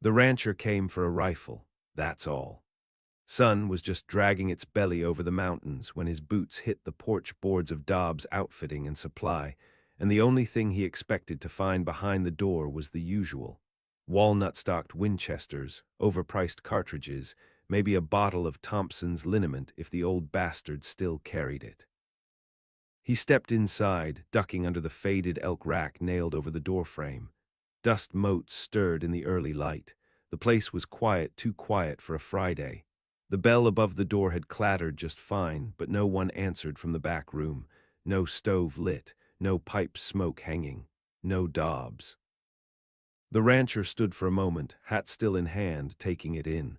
The rancher came for a rifle, that's all. Sun was just dragging its belly over the mountains when his boots hit the porch boards of Dobbs' outfitting and supply, and the only thing he expected to find behind the door was the usual: walnut-stocked Winchesters, overpriced cartridges, maybe a bottle of Thompson's liniment if the old bastard still carried it. He stepped inside, ducking under the faded elk rack nailed over the doorframe. Dust motes stirred in the early light. The place was quiet, too quiet for a Friday. The bell above the door had clattered just fine, but no one answered from the back room. No stove lit, no pipe smoke hanging, no Dobbs. The rancher stood for a moment, hat still in hand, taking it in.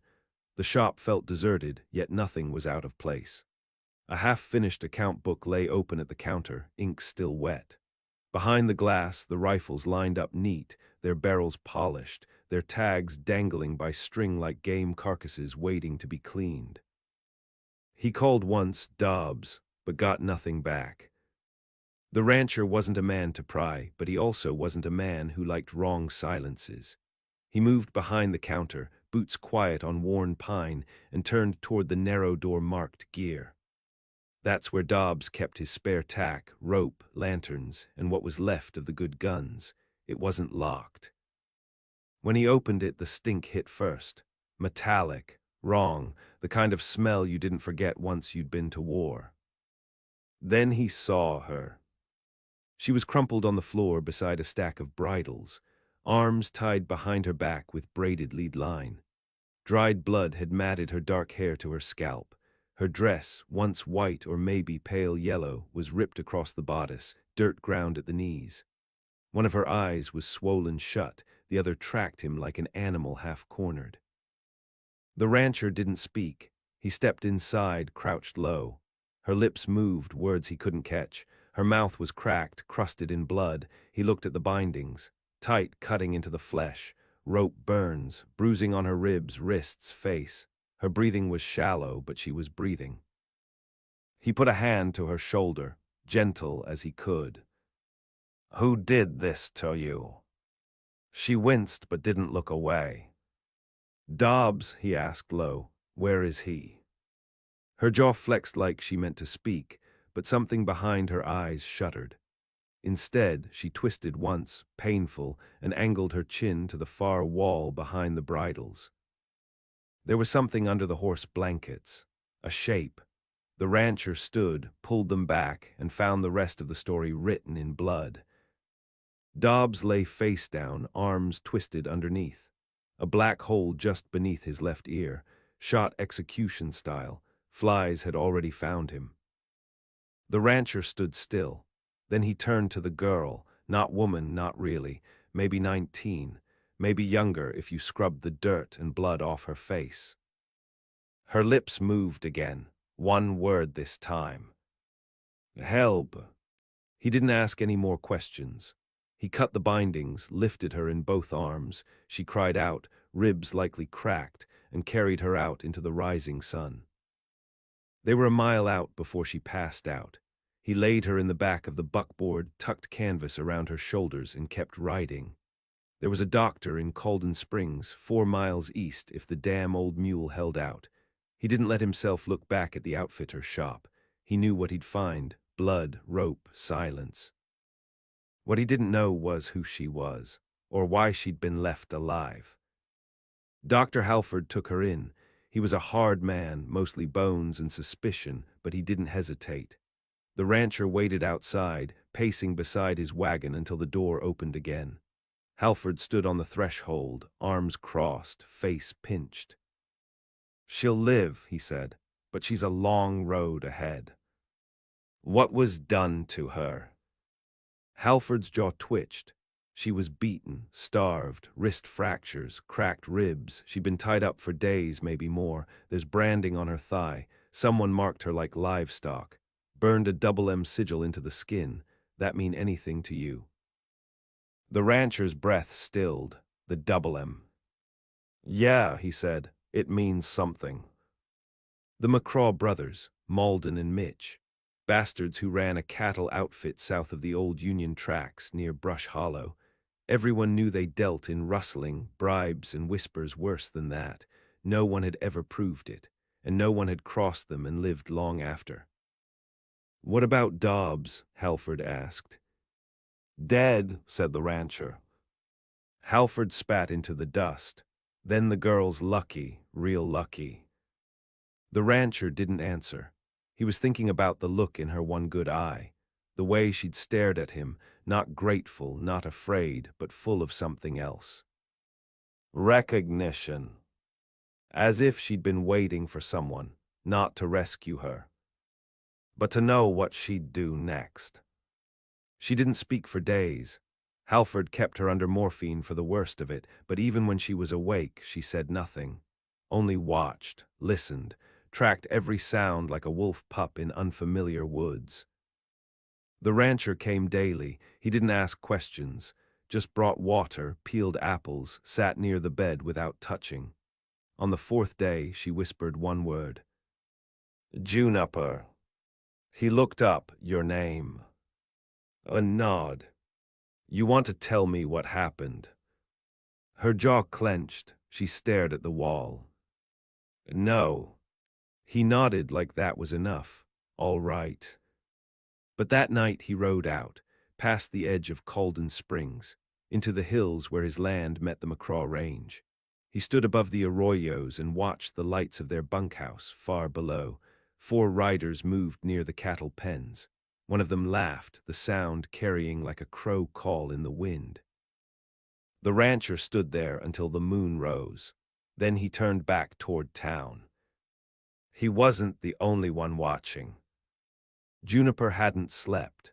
The shop felt deserted, yet nothing was out of place. A half-finished account book lay open at the counter, ink still wet. Behind the glass, the rifles lined up neat, their barrels polished, their tags dangling by string like game carcasses waiting to be cleaned. He called once, Dobbs, but got nothing back. The rancher wasn't a man to pry, but he also wasn't a man who liked wrong silences. He moved behind the counter, boots quiet on worn pine, and turned toward the narrow door marked gear. That's where Dobbs kept his spare tack, rope, lanterns, and what was left of the good guns. It wasn't locked. When he opened it, the stink hit first. Metallic, wrong, the kind of smell you didn't forget once you'd been to war. Then he saw her. She was crumpled on the floor beside a stack of bridles, arms tied behind her back with braided lead line. Dried blood had matted her dark hair to her scalp. Her dress, once white or maybe pale yellow, was ripped across the bodice, dirt ground at the knees. One of her eyes was swollen shut, the other tracked him like an animal half-cornered. The rancher didn't speak. He stepped inside, crouched low. Her lips moved, words he couldn't catch. Her mouth was cracked, crusted in blood. He looked at the bindings, tight, cutting into the flesh. Rope burns, bruising on her ribs, wrists, face. Her breathing was shallow, but she was breathing. He put a hand to her shoulder, gentle as he could. "Who did this to you?" She winced but didn't look away. "Dobbs," he asked low. "Where is he?" Her jaw flexed like she meant to speak, but something behind her eyes shuddered. Instead, she twisted once, painful, and angled her chin to the far wall behind the bridles. There was something under the horse blankets, a shape. The rancher stood, pulled them back, and found the rest of the story written in blood. Dobbs lay face down, arms twisted underneath. A black hole just beneath his left ear, shot execution style. Flies had already found him. The rancher stood still. Then he turned to the girl, not woman, not really, maybe 19, maybe younger if you scrubbed the dirt and blood off her face. Her lips moved again, one word this time. "Help." He didn't ask any more questions. He cut the bindings, lifted her in both arms. She cried out, ribs likely cracked, and carried her out into the rising sun. They were a mile out before she passed out. He laid her in the back of the buckboard, tucked canvas around her shoulders, and kept riding. There was a doctor in Calden Springs, 4 miles east, if the damn old mule held out. He didn't let himself look back at the outfitter's shop. He knew what he'd find: blood, rope, silence. What he didn't know was who she was, or why she'd been left alive. Dr. Halford took her in. He was a hard man, mostly bones and suspicion, but he didn't hesitate. The rancher waited outside, pacing beside his wagon until the door opened again. Halford stood on the threshold, arms crossed, face pinched. "She'll live," he said, "but she's a long road ahead." "What was done to her?" Halford's jaw twitched. She was beaten, starved, wrist fractures, cracked ribs. She'd been tied up for days, maybe more. There's branding on her thigh. Someone marked her like livestock. Burned a double M sigil into the skin. That mean anything to you? The rancher's breath stilled. The double M. "Yeah," he said, "it means something." The McCraw brothers, Malden and Mitch, bastards who ran a cattle outfit south of the old Union tracks near Brush Hollow. Everyone knew they dealt in rustling, bribes, and whispers worse than that. No one had ever proved it, and no one had crossed them and lived long after. "What about Dobbs?" Halford asked. "Dead," said the rancher. Halford spat into the dust. "Then the girl's lucky, real lucky." The rancher didn't answer. He was thinking about the look in her one good eye, the way she'd stared at him, not grateful, not afraid, but full of something else. Recognition. As if she'd been waiting for someone, not to rescue her, but to know what she'd do next. She didn't speak for days. Halford kept her under morphine for the worst of it, but even when she was awake, she said nothing. Only watched, listened, tracked every sound like a wolf pup in unfamiliar woods. The rancher came daily. He didn't ask questions, just brought water, peeled apples, sat near the bed without touching. On the fourth day, she whispered one word. "Juniper." He looked up. "Your name." A nod. "You want to tell me what happened?" Her jaw clenched. She stared at the wall. "No." He nodded like that was enough. "All right." But that night he rode out, past the edge of Calden Springs, into the hills where his land met the McCraw Range. He stood above the arroyos and watched the lights of their bunkhouse far below. 4 riders moved near the cattle pens. One of them laughed, the sound carrying like a crow call in the wind. The rancher stood there until the moon rose. Then he turned back toward town. He wasn't the only one watching. Juniper hadn't slept.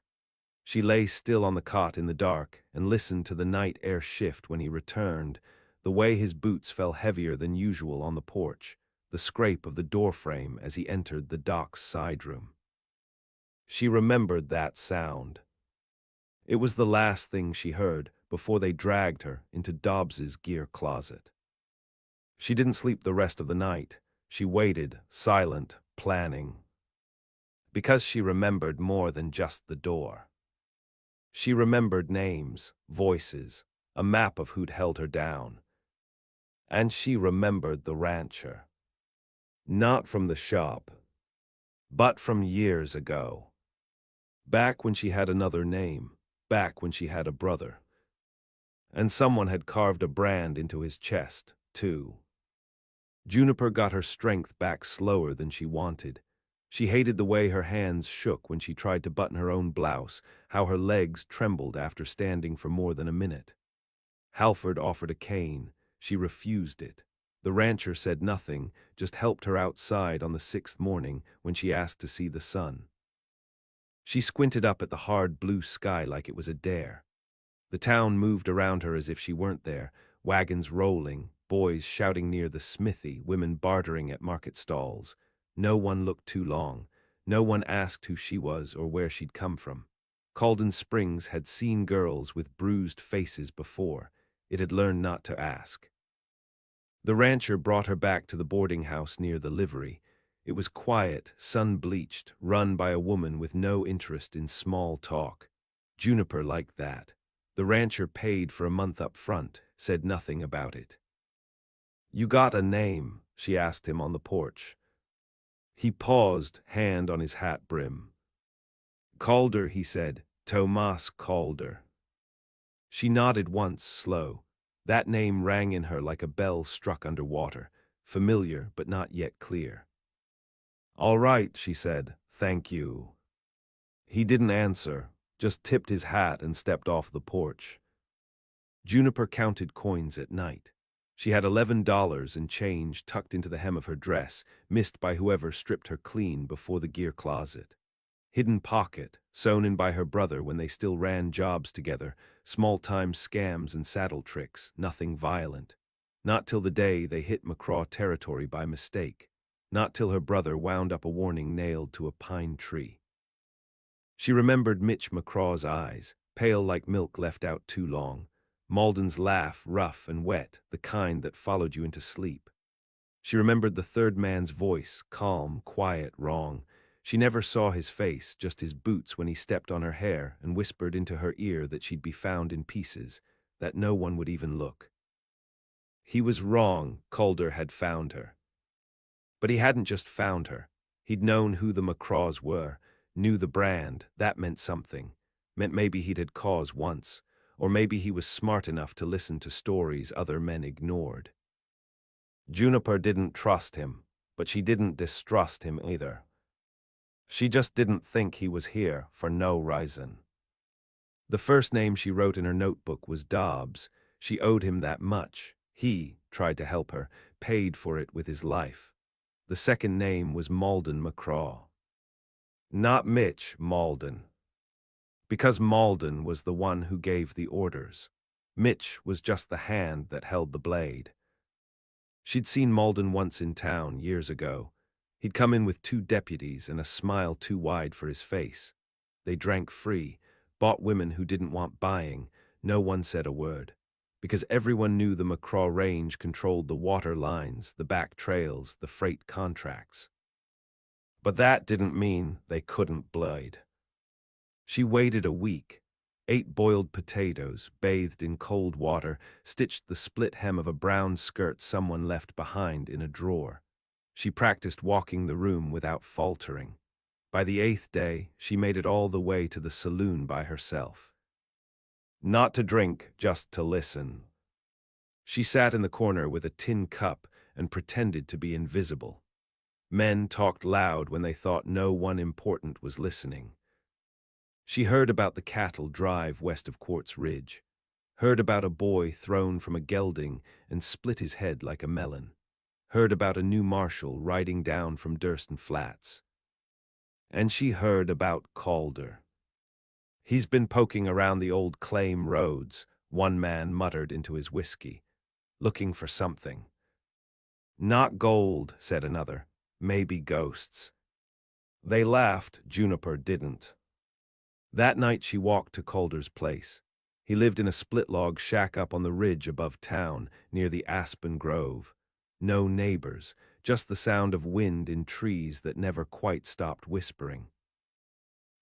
She lay still on the cot in the dark and listened to the night air shift when he returned, the way his boots fell heavier than usual on the porch, the scrape of the doorframe as he entered the dock's side room. She remembered that sound. It was the last thing she heard before they dragged her into Dobbs's gear closet. She didn't sleep the rest of the night. She waited, silent, planning. Because she remembered more than just the door. She remembered names, voices, a map of who'd held her down. And she remembered the rancher. Not from the shop, but from years ago. Back when she had another name, back when she had a brother. And someone had carved a brand into his chest, too. Juniper got her strength back slower than she wanted. She hated the way her hands shook when she tried to button her own blouse, how her legs trembled after standing for more than a minute. Halford offered a cane. She refused it. The rancher said nothing, just helped her outside on the 6th morning when she asked to see the sun. She squinted up at the hard blue sky like it was a dare. The town moved around her as if she weren't there, wagons rolling, boys shouting near the smithy, women bartering at market stalls. No one looked too long. No one asked who she was or where she'd come from. Calden Springs had seen girls with bruised faces before. It had learned not to ask. The rancher brought her back to the boarding house near the livery. It was quiet, sun-bleached, run by a woman with no interest in small talk. Juniper liked that. The rancher paid for a month up front, said nothing about it. "You got a name?" she asked him on the porch. He paused, hand on his hat brim. "Calder," he said. "Tomas Calder." She nodded once, slow. That name rang in her like a bell struck under water, familiar but not yet clear. "All right," she said. "Thank you." He didn't answer, just tipped his hat and stepped off the porch. Juniper counted coins at night. She had $11 in change tucked into the hem of her dress, missed by whoever stripped her clean before the gear closet. Hidden pocket, sewn in by her brother when they still ran jobs together, small-time scams and saddle tricks, nothing violent. Not till the day they hit McCraw territory by mistake. Not till her brother wound up a warning nailed to a pine tree. She remembered Mitch McCraw's eyes, pale like milk left out too long. Malden's laugh, rough and wet, the kind that followed you into sleep. She remembered the third man's voice, calm, quiet, wrong. She never saw his face, just his boots when he stepped on her hair and whispered into her ear that she'd be found in pieces, that no one would even look. He was wrong. Calder had found her. But he hadn't just found her. He'd known who the McCraws were, knew the brand. That meant something. Meant maybe he'd had cause once, or maybe he was smart enough to listen to stories other men ignored. Juniper didn't trust him, but she didn't distrust him either. She just didn't think he was here for no reason. The first name she wrote in her notebook was Dobbs. She owed him that much. He tried to help her, paid for it with his life. The second name was Malden McCraw. Not Mitch Malden. Because Malden was the one who gave the orders. Mitch was just the hand that held the blade. She'd seen Malden once in town years ago. He'd come in with 2 deputies and a smile too wide for his face. They drank free, bought women who didn't want buying. No one said a word. Because everyone knew the McCraw Range controlled the water lines, the back trails, the freight contracts. But that didn't mean they couldn't blade. She waited a week, ate boiled potatoes, bathed in cold water, stitched the split hem of a brown skirt someone left behind in a drawer. She practiced walking the room without faltering. By the 8th day, she made it all the way to the saloon by herself. Not to drink, just to listen. She sat in the corner with a tin cup and pretended to be invisible. Men talked loud when they thought no one important was listening. She heard about the cattle drive west of Quartz Ridge, heard about a boy thrown from a gelding and split his head like a melon, heard about a new marshal riding down from Durston Flats. And she heard about Calder. He's been poking around the old claim roads, one man muttered into his whiskey, looking for something. Not gold, said another, maybe ghosts. They laughed, Juniper didn't. That night she walked to Calder's place. He lived in a split-log shack up on the ridge above town, near the aspen grove. No neighbors, just the sound of wind in trees that never quite stopped whispering.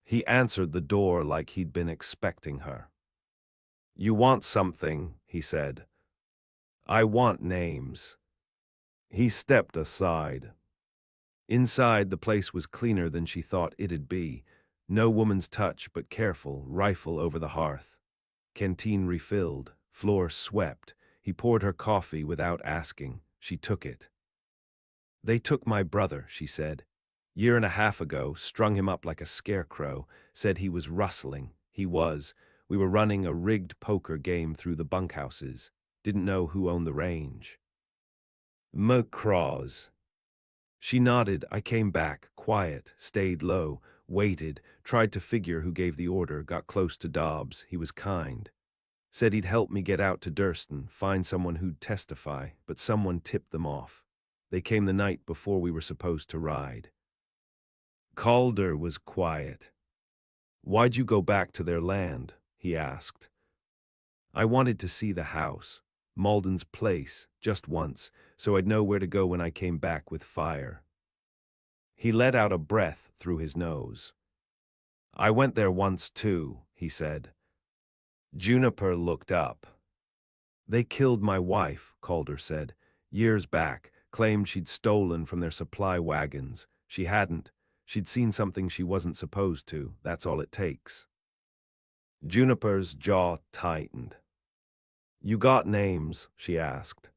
He answered the door like he'd been expecting her. "You want something," he said. "I want names." He stepped aside. Inside, the place was cleaner than she thought it'd be. No woman's touch, but careful, rifle over the hearth. Canteen refilled, floor swept. He poured her coffee without asking. She took it. "They took my brother," she said. "Year and a half ago, strung him up like a scarecrow, said he was rustling. He was. We were running a rigged poker game through the bunkhouses. Didn't know who owned the range." "McCraws." She nodded. "I came back, quiet, stayed low, waited, tried to figure who gave the order, got close to Dobbs. He was kind. Said he'd help me get out to Durston, find someone who'd testify, but someone tipped them off. They came the night before we were supposed to ride." Calder was quiet. "Why'd you go back to their land?" he asked. "I wanted to see the house, Malden's place, just once, so I'd know where to go when I came back with fire." He let out a breath through his nose. "I went there once too," he said. Juniper looked up. "They killed my wife," Calder said. "Years back, claimed she'd stolen from their supply wagons. She hadn't. She'd seen something she wasn't supposed to. That's all it takes." Juniper's jaw tightened. "You got names?" she asked.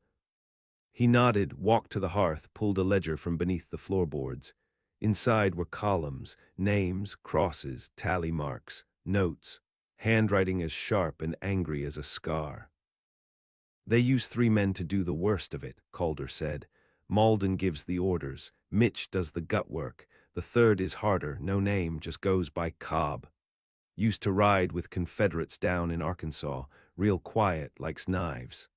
He nodded, walked to the hearth, pulled a ledger from beneath the floorboards. Inside were columns, names, crosses, tally marks, notes, handwriting as sharp and angry as a scar. "They use 3 men to do the worst of it," Calder said. "Malden gives the orders. Mitch does the gut work. The third is harder, no name, just goes by Cobb. Used to ride with Confederates down in Arkansas, real quiet, likes knives."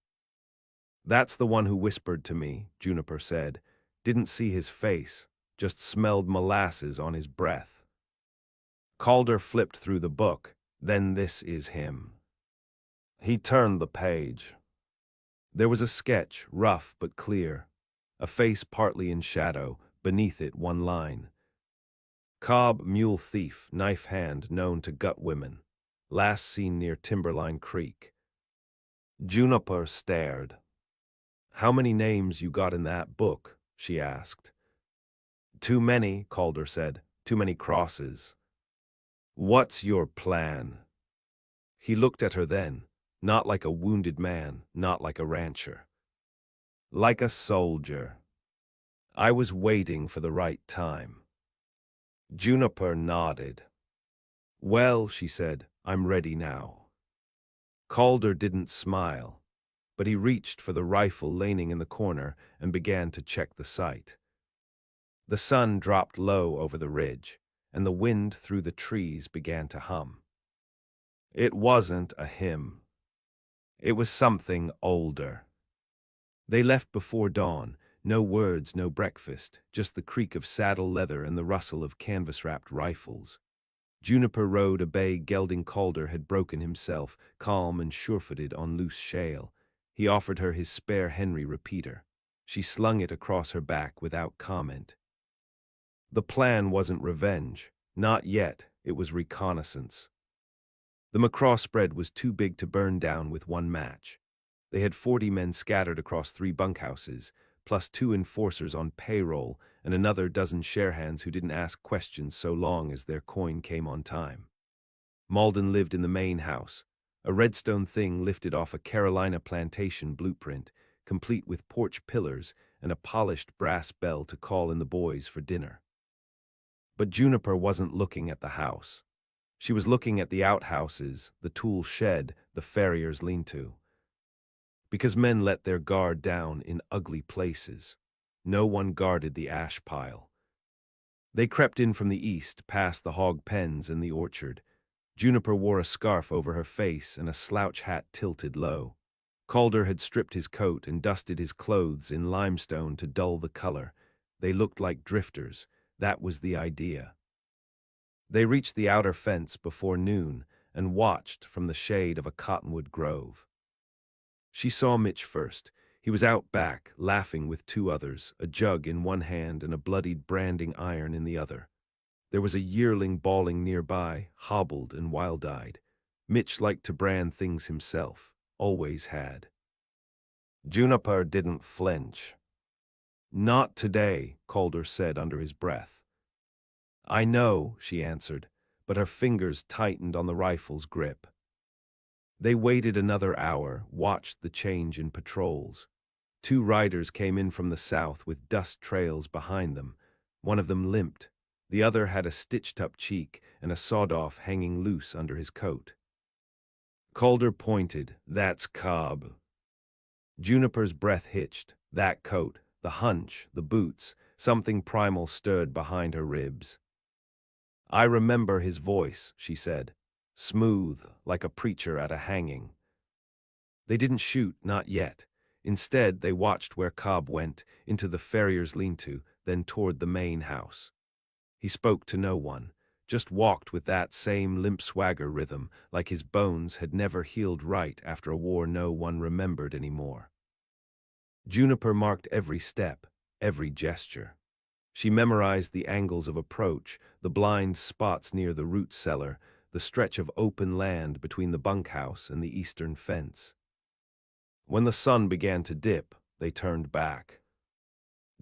"That's the one who whispered to me," Juniper said. "Didn't see his face, just smelled molasses on his breath." Calder flipped through the book. "Then this is him." He turned the page. There was a sketch, rough but clear. A face partly in shadow, beneath it one line. "Cobb, mule thief, knife hand, known to gut women. Last seen near Timberline Creek." Juniper stared. "How many names you got in that book?" she asked. "Too many," Calder said. "Too many crosses." "What's your plan?" He looked at her then, not like a wounded man, not like a rancher. "Like a soldier. I was waiting for the right time." Juniper nodded. "Well," she said, "I'm ready now." Calder didn't smile, but he reached for the rifle leaning in the corner and began to check the sight. The sun dropped low over the ridge, and the wind through the trees began to hum. It wasn't a hymn. It was something older. They left before dawn, no words, no breakfast, just the creak of saddle leather and the rustle of canvas-wrapped rifles. Juniper rode a bay gelding Calder had broken himself, calm and sure-footed on loose shale. He offered her his spare Henry repeater. She slung it across her back without comment. The plan wasn't revenge. Not yet. It was reconnaissance. The McCraw spread was too big to burn down with one match. They had 40 men scattered across 3 bunkhouses, plus 2 enforcers on payroll and another dozen sharehands who didn't ask questions so long as their coin came on time. Malden lived in the main house, a redstone thing lifted off a Carolina plantation blueprint, complete with porch pillars and a polished brass bell to call in the boys for dinner. But Juniper wasn't looking at the house. She was looking at the outhouses, the tool shed, the farrier's lean-to. Because men let their guard down in ugly places. No one guarded the ash pile. They crept in from the east, past the hog pens and the orchard. Juniper wore a scarf over her face and a slouch hat tilted low. Calder had stripped his coat and dusted his clothes in limestone to dull the color. They looked like drifters. That was the idea. They reached the outer fence before noon and watched from the shade of a cottonwood grove. She saw Mitch first. He was out back, laughing with 2 others, a jug in one hand and a bloodied branding iron in the other. There was a yearling bawling nearby, hobbled and wild-eyed. Mitch liked to brand things himself, always had. Juniper didn't flinch. "Not today," Calder said under his breath. "I know," she answered, but her fingers tightened on the rifle's grip. They waited another hour, watched the change in patrols. 2 riders came in from the south with dust trails behind them. One of them limped. The other had a stitched-up cheek and a sawed-off hanging loose under his coat. Calder pointed. "That's Cobb." Juniper's breath hitched. That coat, the hunch, the boots, something primal stirred behind her ribs. "I remember his voice," she said. "Smooth, like a preacher at a hanging." They didn't shoot, not yet. Instead, they watched where Cobb went, into the farrier's lean-to, then toward the main house. He spoke to no one, just walked with that same limp swagger rhythm, like his bones had never healed right after a war no one remembered anymore. Juniper marked every step, every gesture. She memorized the angles of approach, the blind spots near the root cellar, the stretch of open land between the bunkhouse and the eastern fence. When the sun began to dip, they turned back.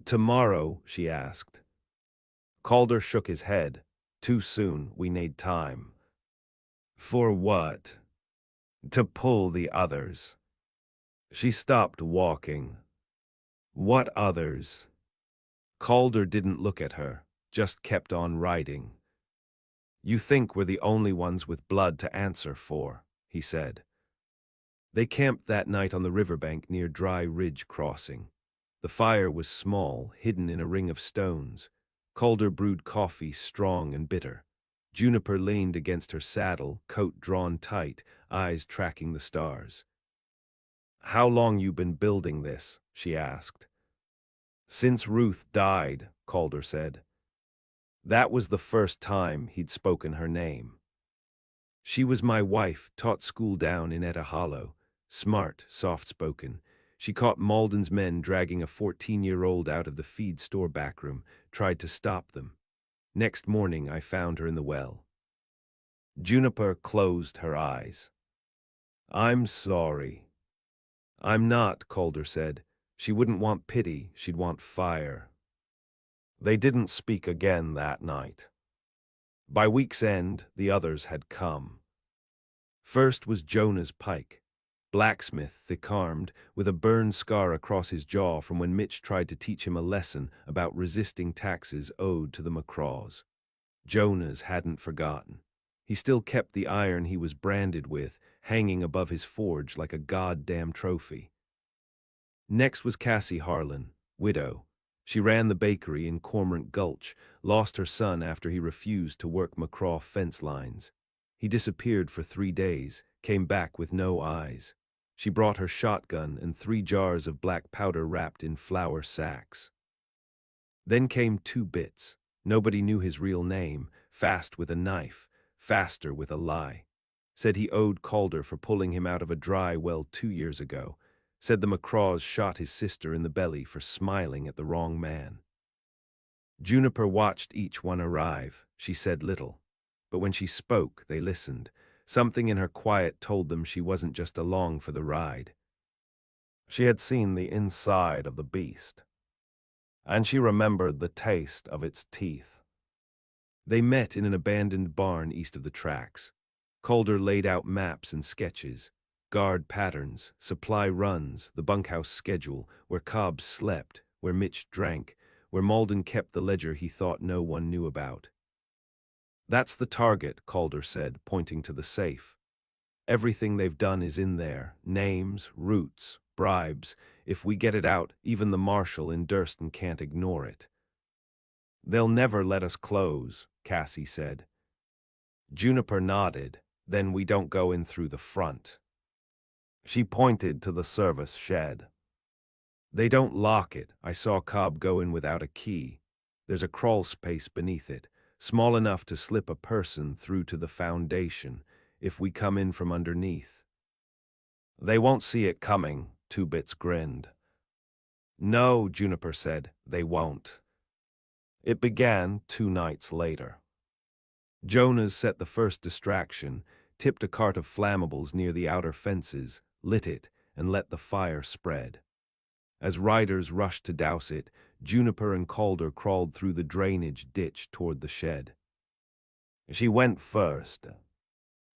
"Tomorrow?" she asked. Calder shook his head. "Too soon, we need time." "For what?" "To pull the others." She stopped walking. "What others?" Calder didn't look at her, just kept on riding. "You think we're the only ones with blood to answer for," he said. They camped that night on the riverbank near Dry Ridge Crossing. The fire was small, hidden in a ring of stones. Calder brewed coffee, strong and bitter. Juniper leaned against her saddle, coat drawn tight, eyes tracking the stars. "How long you been building this?" she asked. "Since Ruth died," Calder said. That was the first time he'd spoken her name. "She was my wife, taught school down in Etta Hollow. Smart, soft-spoken. She caught Malden's men dragging a 14-year-old out of the feed store backroom, tried to stop them. Next morning I found her in the well." Juniper closed her eyes. "I'm sorry." I'm not, Calder said. She wouldn't want pity, she'd want fire. They didn't speak again that night. By week's end, the others had come. First was Jonas Pike, blacksmith, thick-armed, with a burn scar across his jaw from when Mitch tried to teach him a lesson about resisting taxes owed to the McCraws. Jonas hadn't forgotten. He still kept the iron he was branded with, hanging above his forge like a goddamn trophy. Next was Cassie Harlan, widow. She ran the bakery in Cormorant Gulch, lost her son after he refused to work McCraw fence lines. He disappeared for 3 days, came back with no eyes. She brought her shotgun and 3 jars of black powder wrapped in flour sacks. Then came Two Bits. Nobody knew his real name, fast with a knife, faster with a lie. Said he owed Calder for pulling him out of a dry well 2 years ago. Said the McCraws shot his sister in the belly for smiling at the wrong man. Juniper watched each one arrive. She said little. But when she spoke, they listened. Something in her quiet told them she wasn't just along for the ride. She had seen the inside of the beast, and she remembered the taste of its teeth. They met in an abandoned barn east of the tracks. Calder laid out maps and sketches, guard patterns, supply runs, the bunkhouse schedule, where Cobb slept, where Mitch drank, where Malden kept the ledger he thought no one knew about. That's the target, Calder said, pointing to the safe. Everything they've done is in there, names, routes, bribes. If we get it out, even the marshal in Durston can't ignore it. They'll never let us close, Cassie said. Juniper nodded. Then we don't go in through the front. She pointed to the service shed. They don't lock it. I saw Cobb go in without a key. There's a crawl space beneath it, small enough to slip a person through to the foundation if we come in from underneath. They won't see it coming, Two Bits grinned. No, Juniper said, they won't. It began 2 nights later. Jonas set the first distraction, tipped a cart of flammables near the outer fences, lit it, and let the fire spread. As riders rushed to douse it, Juniper and Calder crawled through the drainage ditch toward the shed. She went first.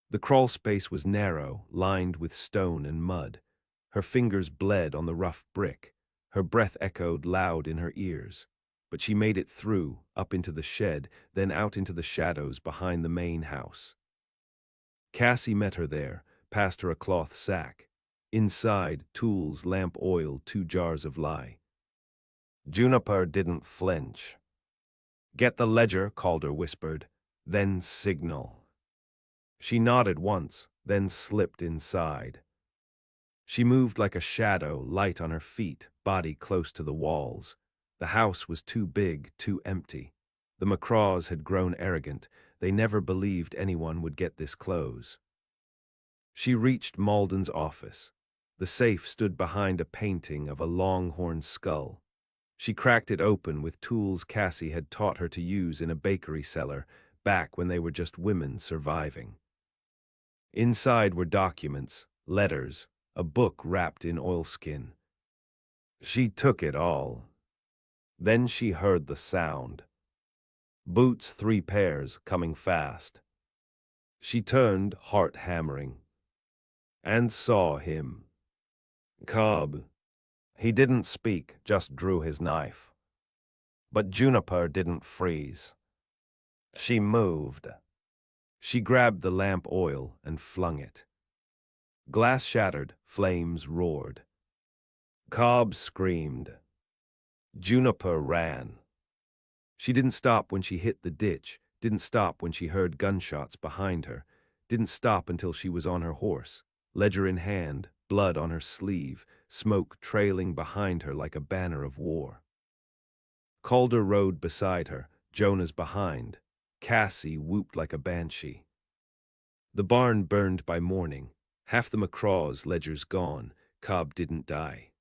The crawl space was narrow, lined with stone and mud. Her fingers bled on the rough brick. Her breath echoed loud in her ears. But she made it through, up into the shed, then out into the shadows behind the main house. Cassie met her there, passed her a cloth sack. Inside, tools, lamp oil, 2 jars of lye. Juniper didn't flinch. Get the ledger, Calder whispered, then signal. She nodded once, then slipped inside. She moved like a shadow, light on her feet, body close to the walls. The house was too big, too empty. The McCraws had grown arrogant. They never believed anyone would get this close. She reached Malden's office. The safe stood behind a painting of a longhorn skull. She cracked it open with tools Cassie had taught her to use in a bakery cellar back when they were just women surviving. Inside were documents, letters, a book wrapped in oilskin. She took it all. Then she heard the sound. Boots 3 pairs, coming fast. She turned, heart hammering, and saw him. Cobb. He didn't speak, just drew his knife. But Juniper didn't freeze. She moved. She grabbed the lamp oil and flung it. Glass shattered, flames roared. Cobb screamed. Juniper ran. She didn't stop when she hit the ditch, didn't stop when she heard gunshots behind her, didn't stop until she was on her horse, ledger in hand, blood on her sleeve, smoke trailing behind her like a banner of war. Calder rode beside her, Jonas behind. Cassie whooped like a banshee. The barn burned by morning. Half the McCraws' ledgers gone. Cobb didn't die.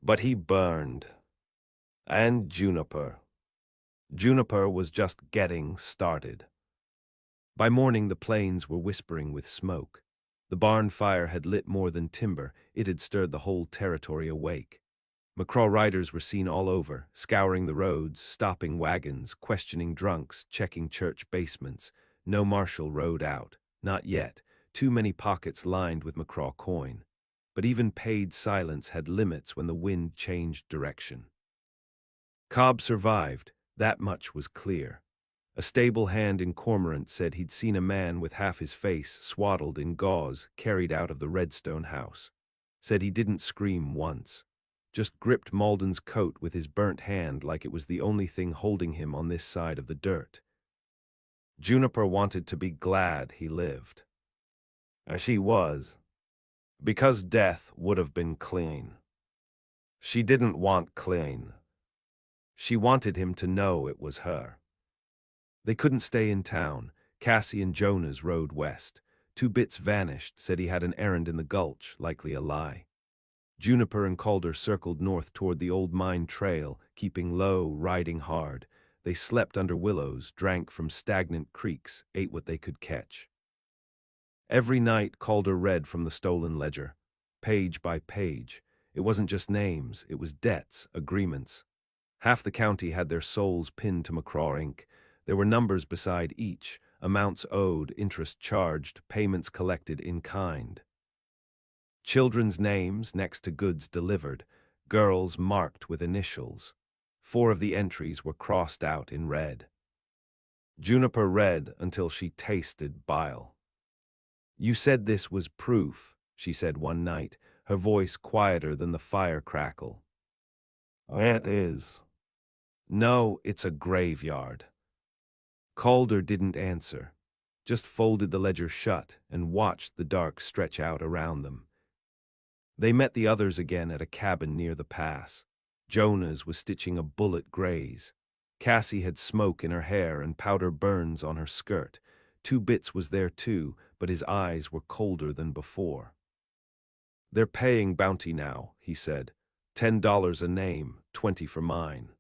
But he burned. And Juniper. Juniper was just getting started. By morning the plains were whispering with smoke. The barn fire had lit more than timber, it had stirred the whole territory awake. McCraw riders were seen all over, scouring the roads, stopping wagons, questioning drunks, checking church basements. No marshal rode out. Not yet. Too many pockets lined with McCraw coin. But even paid silence had limits when the wind changed direction. Cobb survived. That much was clear. A stable hand in Cormorant said he'd seen a man with half his face swaddled in gauze carried out of the Redstone house. Said he didn't scream once. Just gripped Malden's coat with his burnt hand like it was the only thing holding him on this side of the dirt. Juniper wanted to be glad he lived. She was, because death would have been clean. She didn't want clean. She wanted him to know it was her. They couldn't stay in town. Cassie and Jonas rode west. Two Bits vanished, said he had an errand in the gulch, likely a lie. Juniper and Calder circled north toward the old mine trail, keeping low, riding hard. They slept under willows, drank from stagnant creeks, ate what they could catch. Every night Calder read from the stolen ledger, page by page. It wasn't just names, it was debts, agreements. Half the county had their souls pinned to McCraw Inc. There were numbers beside each, amounts owed, interest charged, payments collected in kind. Children's names next to goods delivered, girls marked with initials. 4 of the entries were crossed out in red. Juniper read until she tasted bile. "You said this was proof," she said one night, her voice quieter than the fire crackle. "It is." "No, it's a graveyard." Calder didn't answer, just folded the ledger shut and watched the dark stretch out around them. They met the others again at a cabin near the pass. Jonas was stitching a bullet graze. Cassie had smoke in her hair and powder burns on her skirt. Two Bits was there too, but his eyes were colder than before. "They're paying bounty now," he said. $10 a name, 20 for mine."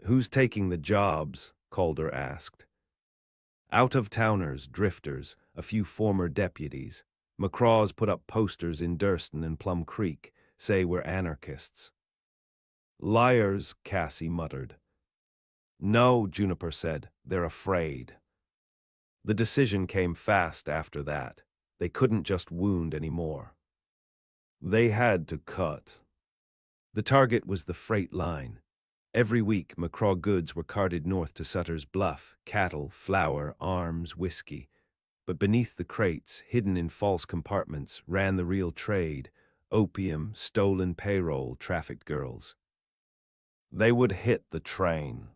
"Who's taking the jobs?" Calder asked. "Out-of-towners, drifters, a few former deputies. McCraw's put up posters in Durston and Plum Creek, say we're anarchists." "Liars," Cassie muttered. "No," Juniper said, "they're afraid." The decision came fast after that. They couldn't just wound anymore. They had to cut. The target was the freight line. Every week, McCraw goods were carted north to Sutter's Bluff, cattle, flour, arms, whiskey. But beneath the crates, hidden in false compartments, ran the real trade: opium, stolen payroll, trafficked girls. They would hit the train.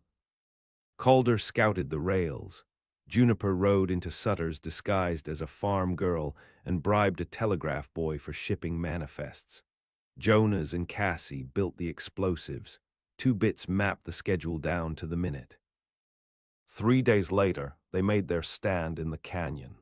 Calder scouted the rails. Juniper rode into Sutter's disguised as a farm girl and bribed a telegraph boy for shipping manifests. Jonas and Cassie built the explosives. Two Bits mapped the schedule down to the minute. 3 days later, they made their stand in the canyon.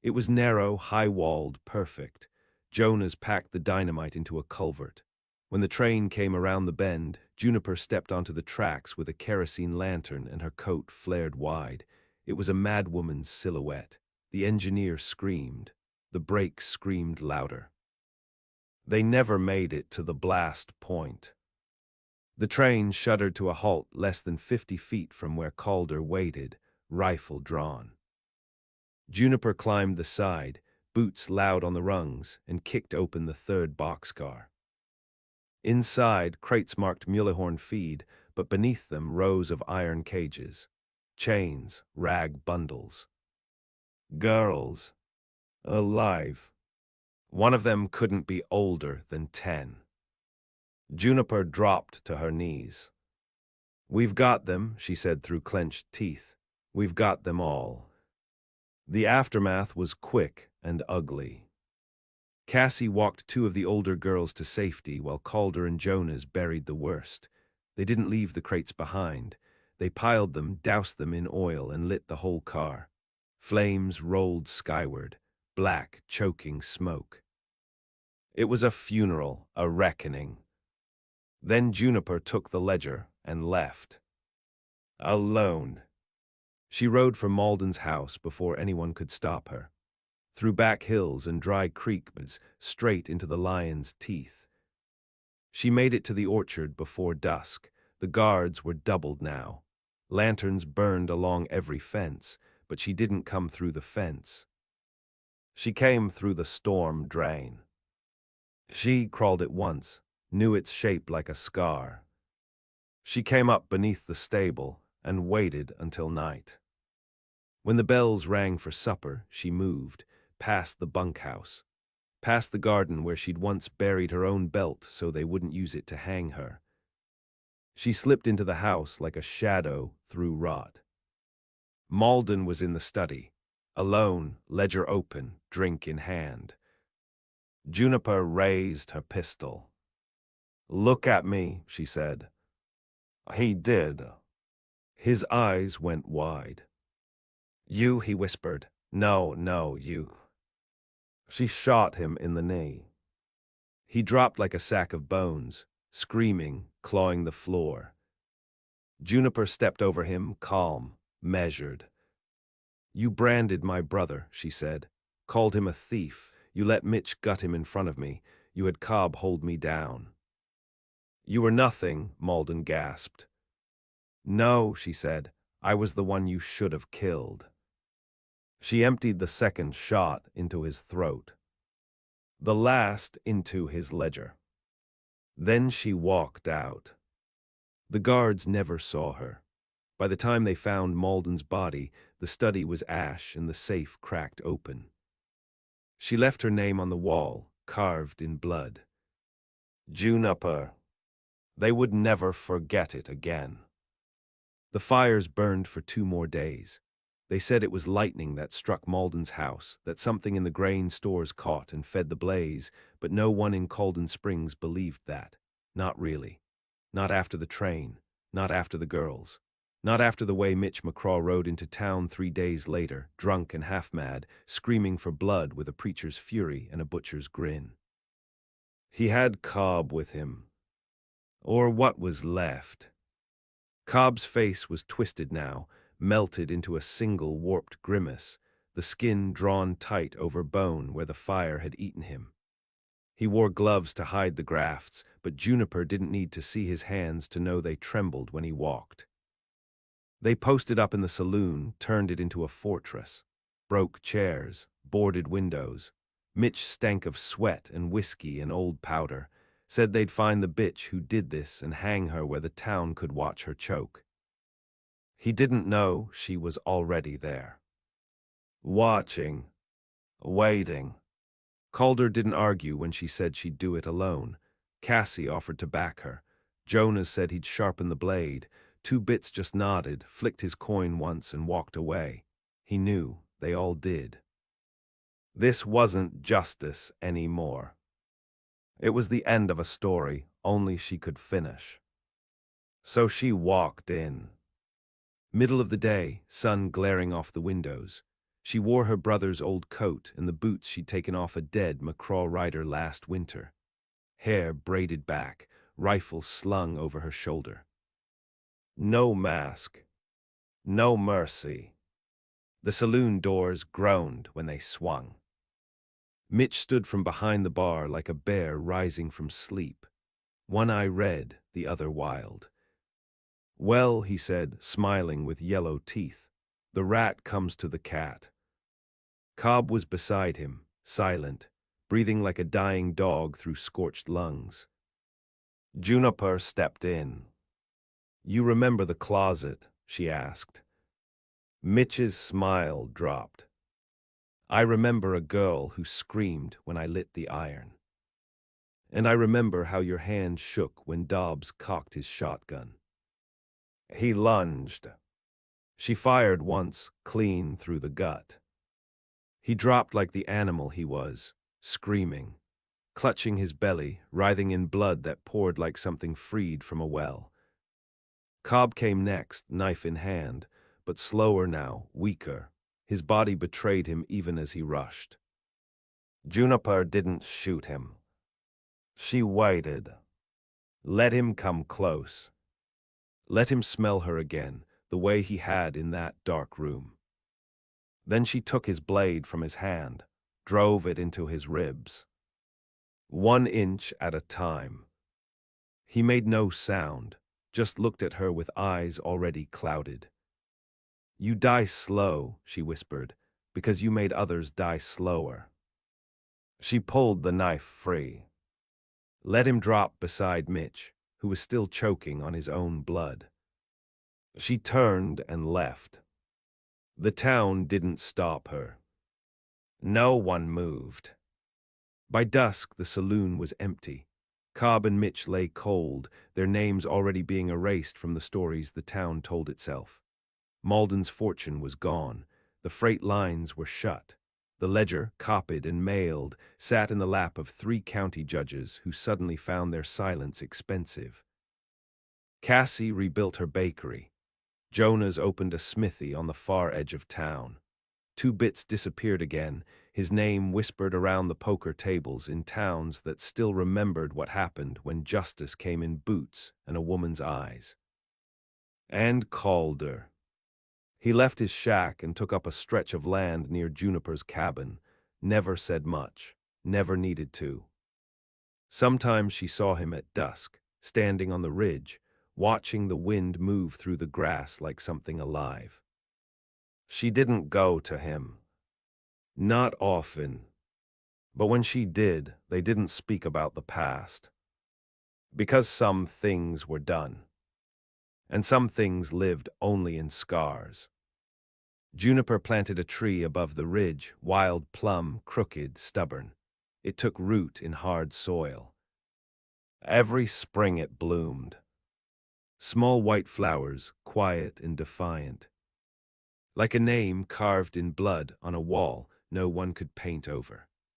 It was narrow, high-walled, perfect. Jonas packed the dynamite into a culvert. When the train came around the bend, Juniper stepped onto the tracks with a kerosene lantern and her coat flared wide. It was a madwoman's silhouette. The engineer screamed. The brakes screamed louder. They never made it to the blast point. The train shuddered to a halt less than 50 feet from where Calder waited, rifle drawn. Juniper climbed the side, boots loud on the rungs, and kicked open the third boxcar. Inside, crates marked Mullihorn feed, but beneath them rows of iron cages. Chains, rag bundles. Girls. Alive. One of them couldn't be older than 10. Juniper dropped to her knees. "We've got them," she said through clenched teeth. "We've got them all." The aftermath was quick and ugly. Cassie walked 2 of the older girls to safety while Calder and Jonas buried the worst. They didn't leave the crates behind. They piled them, doused them in oil, and lit the whole car. Flames rolled skyward, black, choking smoke. It was a funeral, a reckoning. Then Juniper took the ledger and left. Alone. She rode for Malden's house before anyone could stop her. through back hills and dry creeks, straight into the lion's teeth. She made it to the orchard before dusk. The guards were doubled now. Lanterns burned along every fence, but she didn't come through the fence. She came through the storm drain. She crawled it once, knew its shape like a scar. She came up beneath the stable and waited until night. When the bells rang for supper, she moved, past the bunkhouse, past the garden where she'd once buried her own belt so they wouldn't use it to hang her. She slipped into the house like a shadow through rot. Malden was in the study, alone, ledger open, drink in hand. Juniper raised her pistol. "Look at me," she said. He did. His eyes went wide. "You," he whispered. "No, no, you." She shot him in the knee. He dropped like a sack of bones, screaming, clawing the floor. Juniper stepped over him, calm, measured. "You branded my brother," she said. "Called him a thief. You let Mitch gut him in front of me. You had Cobb hold me down." "You were nothing," Malden gasped. "No," she said. "I was the one you should have killed." She emptied the second shot into his throat, the last into his ledger. Then she walked out. The guards never saw her. By the time they found Malden's body, the study was ash and the safe cracked open. She left her name on the wall, carved in blood. Juniper. They would never forget it again. The fires burned for 2 more days. They said it was lightning that struck Malden's house, that something in the grain stores caught and fed the blaze, but no one in Calden Springs believed that. Not really. Not after the train. Not after the girls. Not after the way Mitch McCraw rode into town 3 days later, drunk and half-mad, screaming for blood with a preacher's fury and a butcher's grin. He had Cobb with him. Or what was left. Cobb's face was twisted now, melted into a single warped grimace, the skin drawn tight over bone where the fire had eaten him. He wore gloves to hide the grafts, but Juniper didn't need to see his hands to know they trembled when he walked. They posted up in the saloon, turned it into a fortress. Broke chairs, boarded windows. Mitch stank of sweat and whiskey and old powder. Said they'd find the bitch who did this and hang her where the town could watch her choke. He didn't know she was already there. Watching. Waiting. Calder didn't argue when she said she'd do it alone. Cassie offered to back her. Jonas said he'd sharpen the blade. Two Bits just nodded, flicked his coin once and walked away. He knew they all did. This wasn't justice anymore. It was the end of a story only she could finish. So she walked in. Middle of the day, sun glaring off the windows. She wore her brother's old coat and the boots she'd taken off a dead McCraw rider last winter. Hair braided back, rifle slung over her shoulder. No mask. No mercy. The saloon doors groaned when they swung. Mitch stood from behind the bar like a bear rising from sleep. One eye red, the other wild. "Well," he said, smiling with yellow teeth, "the rat comes to the cat." Cobb was beside him, silent, breathing like a dying dog through scorched lungs. Juniper stepped in. "You remember the closet?" she asked. Mitch's smile dropped. "I remember a girl who screamed when I lit the iron. And I remember how your hand shook when Dobbs cocked his shotgun." He lunged. She fired once, clean through the gut. He dropped like the animal he was, screaming, clutching his belly, writhing in blood that poured like something freed from a well. Cobb came next, knife in hand, but slower now, weaker. His body betrayed him even as he rushed. Juniper didn't shoot him. She waited. Let him come close. Let him smell her again, the way he had in that dark room. Then she took his blade from his hand, drove it into his ribs. 1 inch at a time. He made no sound, just looked at her with eyes already clouded. "You die slow," she whispered, "because you made others die slower." She pulled the knife free. Let him drop beside Mitch, who was still choking on his own blood. She turned and left. The town didn't stop her. No one moved. By dusk, the saloon was empty. Cobb and Mitch lay cold, their names already being erased from the stories the town told itself. Malden's fortune was gone. The freight lines were shut. The ledger, copied and mailed, sat in the lap of 3 county judges who suddenly found their silence expensive. Cassie rebuilt her bakery. Jonas opened a smithy on the far edge of town. 2 Bits disappeared again, his name whispered around the poker tables in towns that still remembered what happened when justice came in boots and a woman's eyes. And Calder. He left his shack and took up a stretch of land near Juniper's cabin, never said much, never needed to. Sometimes she saw him at dusk, standing on the ridge, watching the wind move through the grass like something alive. She didn't go to him. Not often. But when she did, they didn't speak about the past. Because some things were done. And some things lived only in scars. Juniper planted a tree above the ridge, wild plum, crooked, stubborn. It took root in hard soil. Every spring it bloomed. Small white flowers, quiet and defiant. Like a name carved in blood on a wall no one could paint over.